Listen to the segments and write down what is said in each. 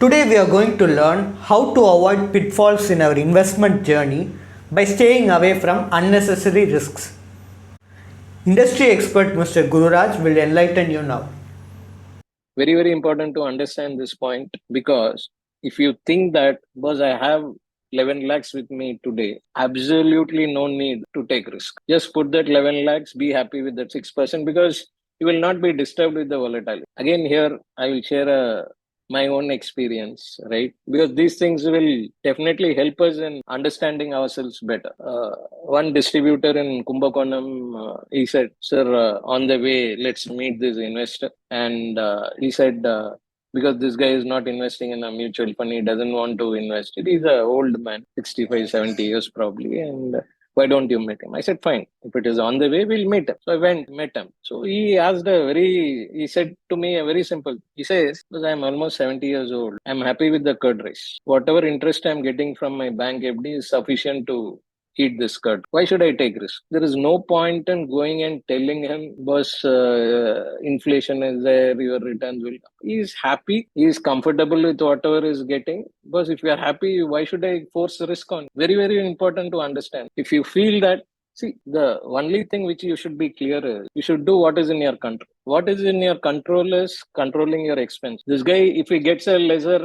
Today we are going to learn how to avoid pitfalls in our investment journey by staying away from unnecessary risks. Industry expert Mr. Gururaj will enlighten you now. Very important to understand this point, because if you think that because I have 11 lakhs with me today, absolutely no need to take risk. Just put that 11 lakhs, be happy with that 6%, because you will not be disturbed with the volatility. Again, here I will share my own experience, right? Because these things will definitely help us in understanding ourselves better. One distributor in Kumbakonam, he said, "Sir, on the way, let's meet this investor." And he said, because this guy is not investing in a mutual fund, he doesn't want to invest. He's an old man, 65, 70 years probably, and why don't you meet him? I said, fine. If it is on the way, we'll meet him. So I went, met him. So he said to me a very simple, he says, because I'm almost 70 years old, I'm happy with the curd rice. Whatever interest I'm getting from my bank FD is sufficient to eat this curd. Why should I take risk? There is no point in going and telling him, boss, inflation is there, your returns will. He is happy, he is comfortable with whatever is getting. Because if you are happy, why should I force risk on? Very important to understand. If you feel that, see, the only thing which you should be clear is you should do what is in your control. What is in your control is controlling your expense. This guy, if he gets a lesser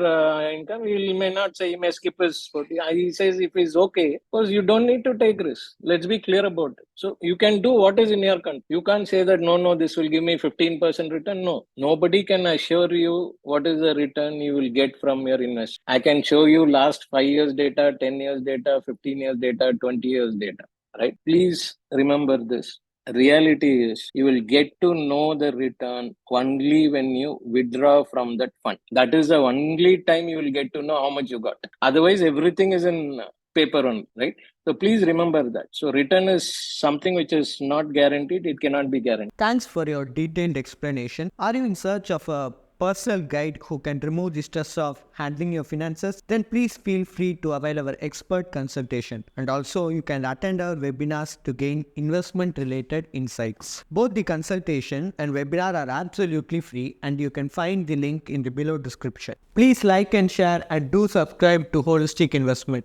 income, he may not say he may skip his food. He says if he's okay, because you don't need to take risks. Let's be clear about it. So you can do what is in your control. You can't say that no, this will give me 15% return. No, nobody can assure you what is the return you will get from your investment. I can show you last 5 years data, 10 years data, 15 years data, 20 years data. Right? Please remember this. Reality is you will get to know the return only when you withdraw from that fund. That is the only time you will get to know how much you got. Otherwise, everything is in paper only, right? So please remember that. So return is something which is not guaranteed. It cannot be guaranteed. Thanks for your detailed explanation. Are you in search of a personal guide who can remove the stress of handling your finances? Then please feel free to avail our expert consultation. And also you can attend our webinars to gain investment related insights. Both the consultation and webinar are absolutely free, and you can find the link in the below description. Please like and share, and do subscribe to Holistic Investment.